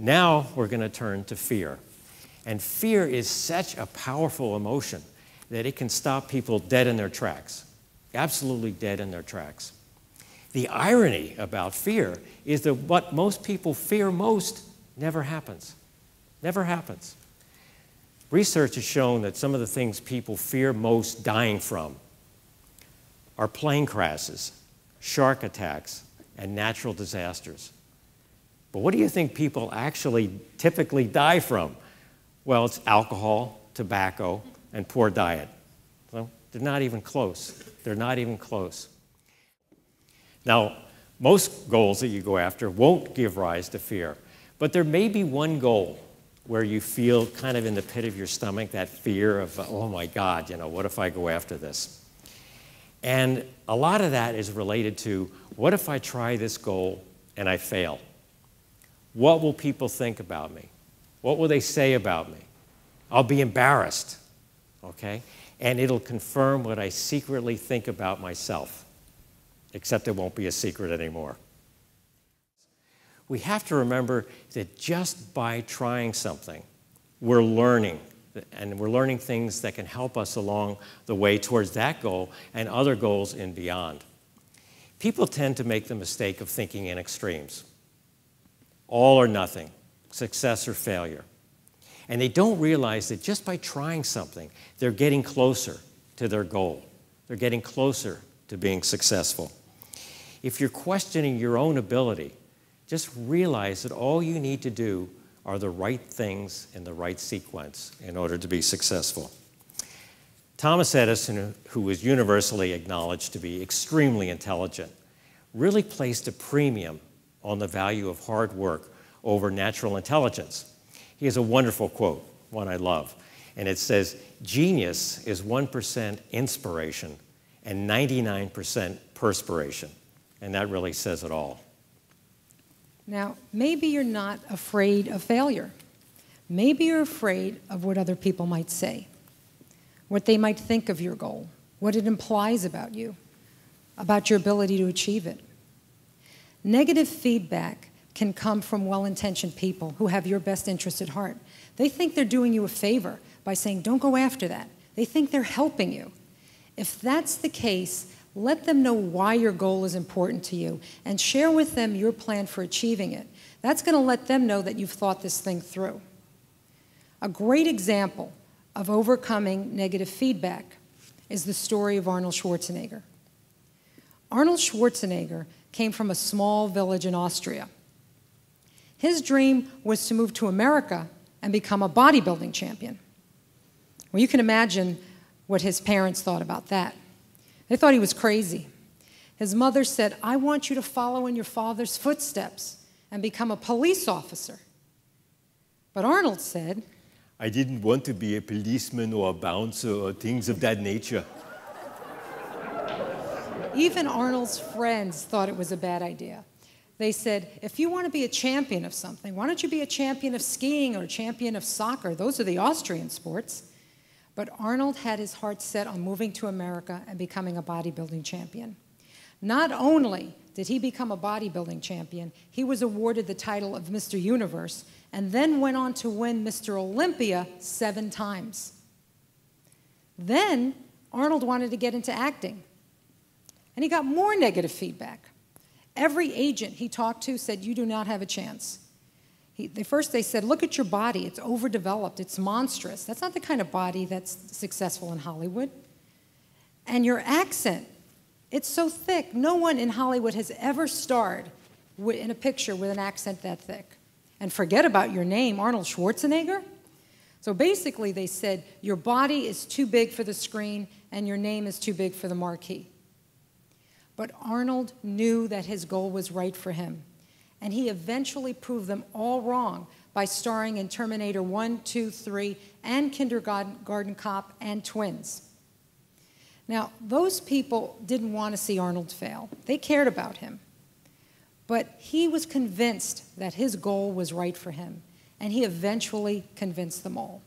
Now we're going to turn to fear. And fear is such a powerful emotion that it can stop people dead in their tracks, absolutely dead in their tracks. The irony about fear is that what most people fear most never happens. Never happens. Research has shown that some of the things people fear most dying from are plane crashes, shark attacks, and natural disasters. But what do you think people actually typically die from? Well, it's alcohol, tobacco, and poor diet. So they're not even close. They're not even close. Now, most goals that you go after won't give rise to fear, but there may be one goal where you feel kind of in the pit of your stomach that fear of, oh my God, what if I go after this? And a lot of that is related to, what if I try this goal and I fail? What will people think about me? What will they say about me? I'll be embarrassed, okay? And it'll confirm what I secretly think about myself, except it won't be a secret anymore. We have to remember that just by trying something, we're learning, and we're learning things that can help us along the way towards that goal and other goals and beyond. People tend to make the mistake of thinking in extremes. All or nothing, success or failure. And they don't realize that just by trying something, they're getting closer to their goal. They're getting closer to being successful. If you're questioning your own ability, just realize that all you need to do are the right things in the right sequence in order to be successful. Thomas Edison, who was universally acknowledged to be extremely intelligent, really placed a premium on the value of hard work over natural intelligence. He has a wonderful quote, one I love, and it says, "Genius is 1% inspiration and 99% perspiration." And that really says it all. Now, maybe you're not afraid of failure. Maybe you're afraid of what other people might say, what they might think of your goal, what it implies about you, about your ability to achieve it. Negative feedback can come from well-intentioned people who have your best interest at heart. They think they're doing you a favor by saying, don't go after that. They think they're helping you. If that's the case, let them know why your goal is important to you and share with them your plan for achieving it. That's going to let them know that you've thought this thing through. A great example of overcoming negative feedback is the story of Arnold Schwarzenegger. Arnold Schwarzenegger came from a small village in Austria. His dream was to move to America and become a bodybuilding champion. Well, you can imagine what his parents thought about that. They thought he was crazy. His mother said, "I want you to follow in your father's footsteps and become a police officer." But Arnold said, "I didn't want to be a policeman or a bouncer or things of that nature." Even Arnold's friends thought it was a bad idea. They said, if you want to be a champion of something, why don't you be a champion of skiing or a champion of soccer? Those are the Austrian sports. But Arnold had his heart set on moving to America and becoming a bodybuilding champion. Not only did he become a bodybuilding champion, he was awarded the title of Mr. Universe and then went on to win Mr. Olympia 7 times. Then Arnold wanted to get into acting, and he got more negative feedback. Every agent he talked to said, "You do not have a chance." First they said, "Look at your body. It's overdeveloped. It's monstrous. That's not the kind of body that's successful in Hollywood. And your accent, it's so thick. No one in Hollywood has ever starred in a picture with an accent that thick. And forget about your name, Arnold Schwarzenegger." So basically they said, your body is too big for the screen and your name is too big for the marquee. But Arnold knew that his goal was right for him. And he eventually proved them all wrong by starring in Terminator 1, 2, 3, and Kindergarten Cop and Twins. Now, those people didn't want to see Arnold fail. They cared about him. But he was convinced that his goal was right for him, and he eventually convinced them all.